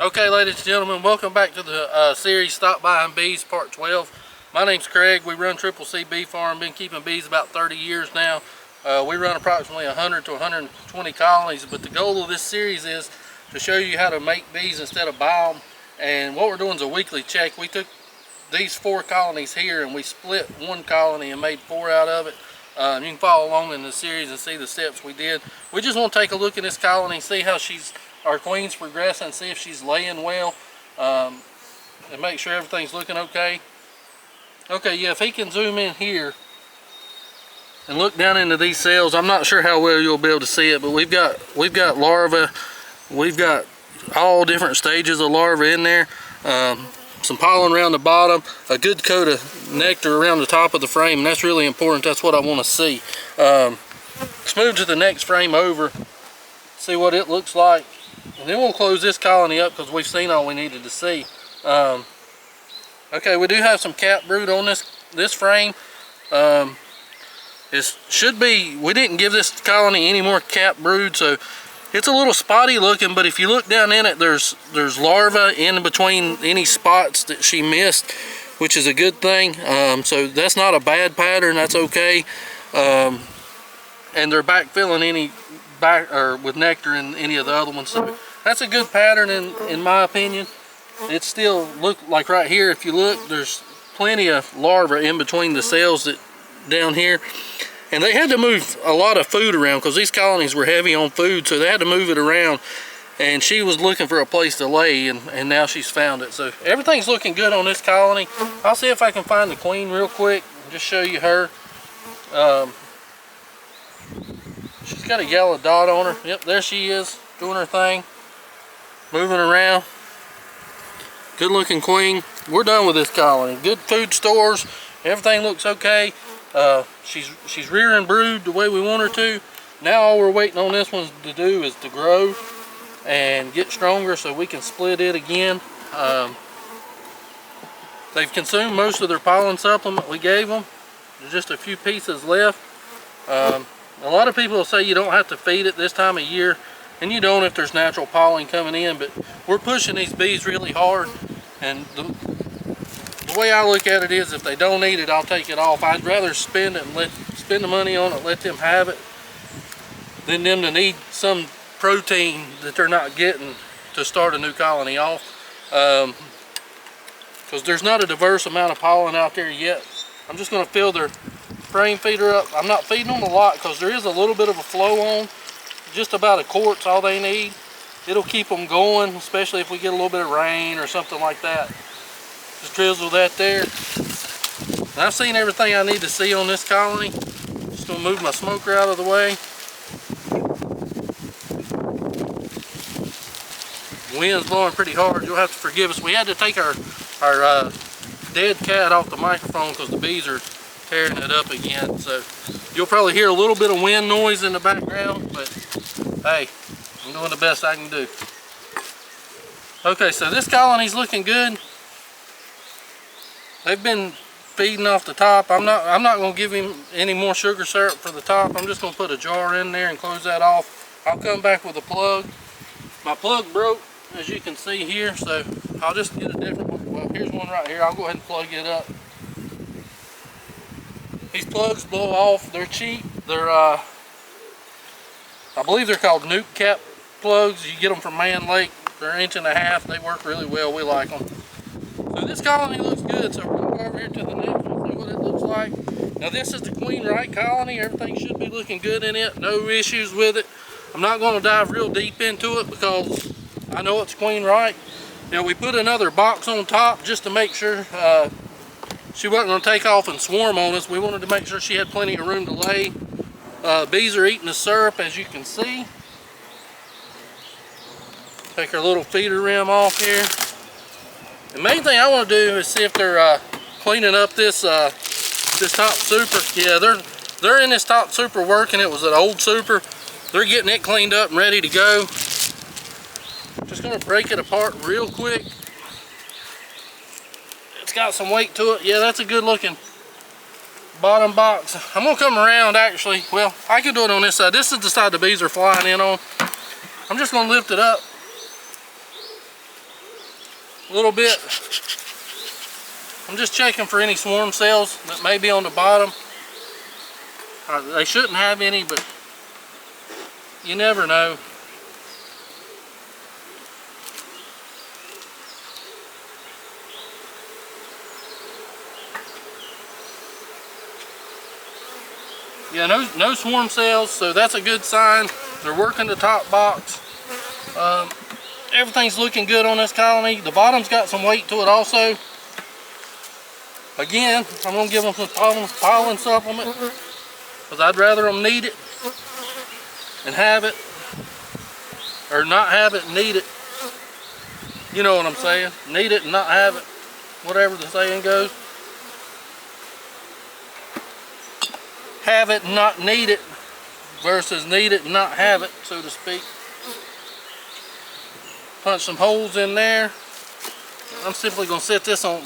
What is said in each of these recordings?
Okay, ladies and gentlemen, welcome back to the series Stop Buying Bees Part 12. My name's Craig. We run Triple C Bee Farm. Been keeping bees about 30 years now. We run approximately 100 to 120 colonies, but the goal of this series is to show you how to make bees instead of buy them. And what we're doing is a weekly check. We took these 4 colonies here and we split one colony and made 4 out of it. You can follow along in the series and see the steps we did. We just want to take a look at this colony, see how our queen's progressing, see if she's laying well, and make sure everything's looking okay. Okay, yeah, if he can zoom in here and look down into these cells, I'm not sure how well you'll be able to see it, but we've got larvae, we've got all different stages of larvae in there. Some pollen around the bottom, a good coat of nectar around the top of the frame, and that's really important. That's what I want to see. Let's move to the next frame over, see what it looks like, and then we'll close this colony up because we've seen all we needed to see. Okay, we do have some cap brood on this frame. It should be, we didn't give this colony any more cap brood, so it's a little spotty looking, but if you look down in it, there's larvae in between any spots that she missed, which is a good thing. So that's not a bad pattern, that's okay. And they're backfilling with nectar in any of the other ones, so that's a good pattern in my opinion. It still look like right here, if you look, there's plenty of larvae in between the cells down here. And they had to move a lot of food around because these colonies were heavy on food, so they had to move it around. And she was looking for a place to lay, and now she's found it. So everything's looking good on this colony. I'll see if I can find the queen real quick and just show you her. She's got a yellow dot on her. Yep, there she is, doing her thing, moving around. Good looking queen. We're done with this colony. Good food stores, everything looks okay. She's rearing brood the way we want her to. Now all we're waiting on this one to do is to grow and get stronger so we can split it again. They've consumed most of their pollen supplement we gave them. There's just a few pieces left. A lot of people say you don't have to feed it this time of year, and you don't if there's natural pollen coming in, but we're pushing these bees really hard, and the way I look at it is if they don't eat it, I'll take it off. I'd rather spend the money on it, let them have it, than them to need some protein that they're not getting to start a new colony off. Because there's not a diverse amount of pollen out there yet. I'm just going to fill their frame feeder up. I'm not feeding them a lot because there is a little bit of a flow on. Just about a quart's all they need. It'll keep them going, especially if we get a little bit of rain or something like that. Just drizzle that there. And I've seen everything I need to see on this colony. Just gonna move my smoker out of the way. The wind's blowing pretty hard. You'll have to forgive us. We had to take our dead cat off the microphone because the bees are tearing it up again. So you'll probably hear a little bit of wind noise in the background, but hey, I'm doing the best I can do. Okay, so this colony's looking good. They've been feeding off the top. I'm not going to give him any more sugar syrup for the top. I'm just going to put a jar in there and close that off. I'll come back with a plug. My plug broke, as you can see here, so I'll just get a different one. Well, here's one right here. I'll go ahead and plug it up. These plugs blow off. They're cheap. They're I believe they're called nuke cap plugs. You get them from Man Lake. They're 1.5 inches. They work really well. We like them. So this colony looks good, so we're going to go over here to the next one, see what it looks like. Now this is the queen right colony. Everything should be looking good in it. No issues with it. I'm not going to dive real deep into it because I know it's queen right. Now we put another box on top just to make sure she wasn't going to take off and swarm on us. We wanted to make sure she had plenty of room to lay. Bees are eating the syrup, as you can see. Take our little feeder rim off here. The main thing I want to do is see if they're cleaning up this top super. Yeah, they're in this top super working. It was an old super. They're getting it cleaned up and ready to go. Just going to break it apart real quick. It's got some weight to it. Yeah, that's a good looking bottom box. I'm going to come around actually. Well, I can do it on this side. This is the side the bees are flying in on. I'm just going to lift it up. a little bit. I'm just checking for any swarm cells that may be on the bottom. They shouldn't have any, but you never know. Yeah, no swarm cells, so that's a good sign. They're working the top box. Everything's looking good on this colony. The bottom's got some weight to it also. Again, I'm going to give them some pollen supplement because I'd rather them need it and have it, or not have it and need it. You know what I'm saying? Need it and not have it, whatever the saying goes. Have it and not need it versus need it and not have it, so to speak. Punch some holes in there. I'm simply going to set this on.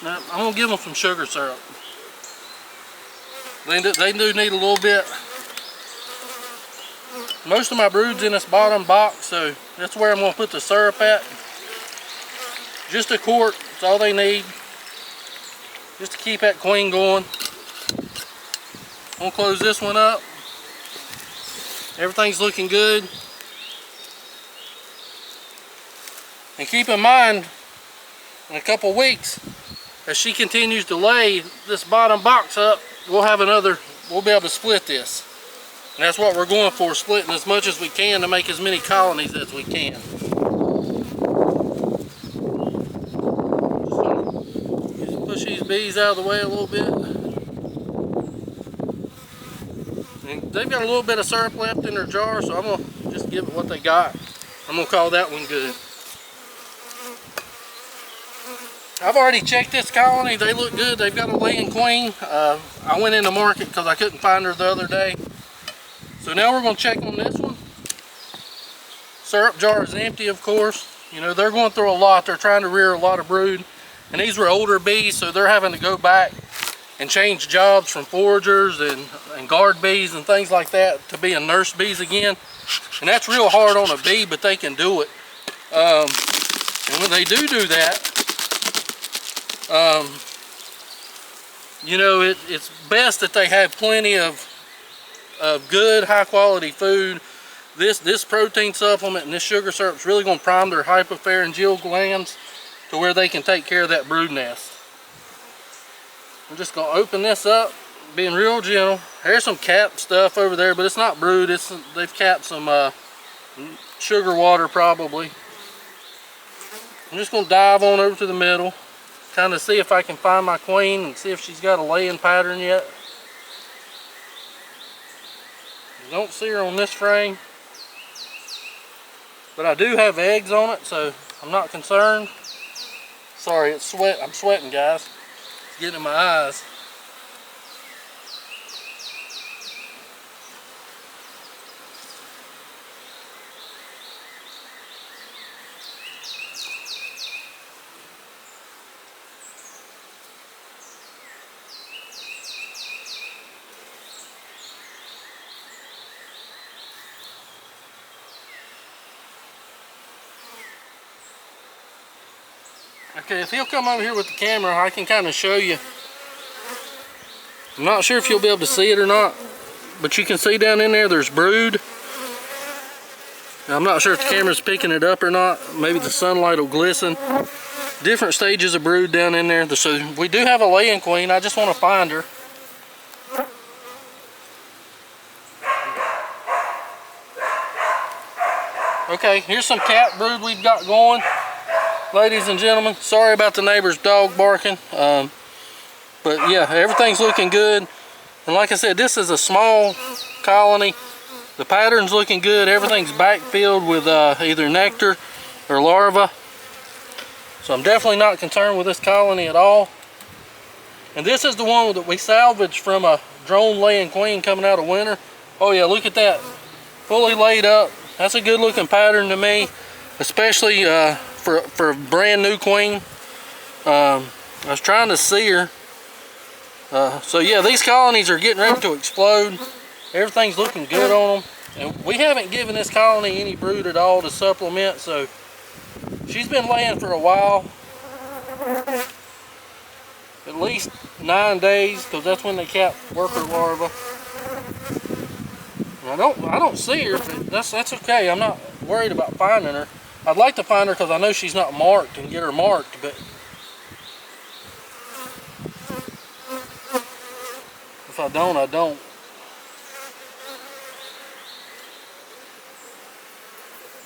Now, I'm going to give them some sugar syrup. They do need a little bit. Most of my brood's in this bottom box, so that's where I'm going to put the syrup at. Just a quart, that's all they need. Just to keep that queen going. I'm going to close this one up. Everything's looking good. And keep in mind, in a couple weeks, as she continues to lay this bottom box up, we'll be able to split this. And that's what we're going for, splitting as much as we can to make as many colonies as we can. Just push these bees out of the way a little bit. And they've got a little bit of syrup left in their jar, so I'm going to just give it what they got. I'm going to call that one good. I've already checked this colony. They look good. They've got a laying queen. I went in the market because I couldn't find her the other day. So now we're going to check on this one. Syrup jar is empty, of course. You know, they're going through a lot. They're trying to rear a lot of brood. And these were older bees, so they're having to go back and change jobs from foragers and guard bees and things like that to being nurse bees again. And that's real hard on a bee, but they can do it. And when they do that, you know, it's best that they have plenty of good, high quality food. This protein supplement and this sugar syrup is really going to prime their hypopharyngeal glands to where they can take care of that brood nest. I'm just going to open this up, being real gentle. There's some capped stuff over there, but it's not brood. They've capped some sugar water probably. I'm just going to dive on over to the middle, kind of see if I can find my queen and see if she's got a laying pattern yet. I don't see her on this frame, but I do have eggs on it, so I'm not concerned. Sorry, it's sweat. I'm sweating, guys. It's getting in my eyes. Okay, if he'll come over here with the camera, I can kind of show you. I'm not sure if you'll be able to see it or not, but you can see down in there, there's brood. Now, I'm not sure if the camera's picking it up or not. Maybe the sunlight will glisten. Different stages of brood down in there. So we do have a laying queen. I just want to find her. Okay, here's some cat brood we've got going. Ladies and gentlemen, sorry about the neighbor's dog barking, but yeah, everything's looking good. And like I said, this is a small colony. The pattern's looking good. Everything's backfilled with either nectar or larvae, so I'm definitely not concerned with this colony at all. And this is the one that we salvaged from a drone laying queen coming out of winter. Oh yeah, look at that, fully laid up. That's a good looking pattern to me, especially for a brand new queen. I was trying to see her. So yeah, these colonies are getting ready to explode. Everything's looking good on them. And we haven't given this colony any brood at all to supplement, so She's been laying for a while, at least 9 days, because that's when they cap worker larvae. I don't see her, but that's okay. I'm not worried about finding her. I'd like to find her because I know she's not marked and get her marked, but if I don't, I don't.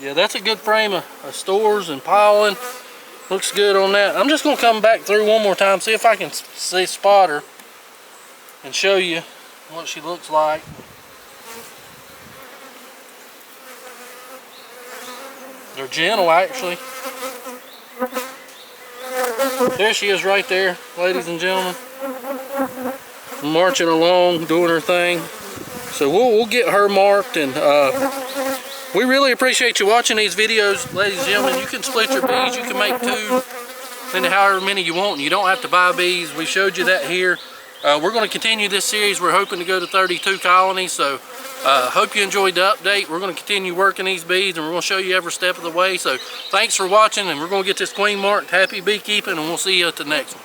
Yeah, that's a good frame of stores and pollen. Looks good on that. I'm just going to come back through one more time, see if I can spot her and show you what she looks like. They're gentle, actually. There she is right there, ladies and gentlemen. Marching along, doing her thing. So we'll get her marked, and we really appreciate you watching these videos, ladies and gentlemen. You can split your bees, you can make 2, and however many you want, and you don't have to buy bees. We showed you that here. We're going to continue this series. We're hoping to go to 32 colonies, so hope you enjoyed the update. We're going to continue working these bees, and we're going to show you every step of the way. So thanks for watching, and we're going to get this queen marked. Happy beekeeping, and we'll see you at the next one.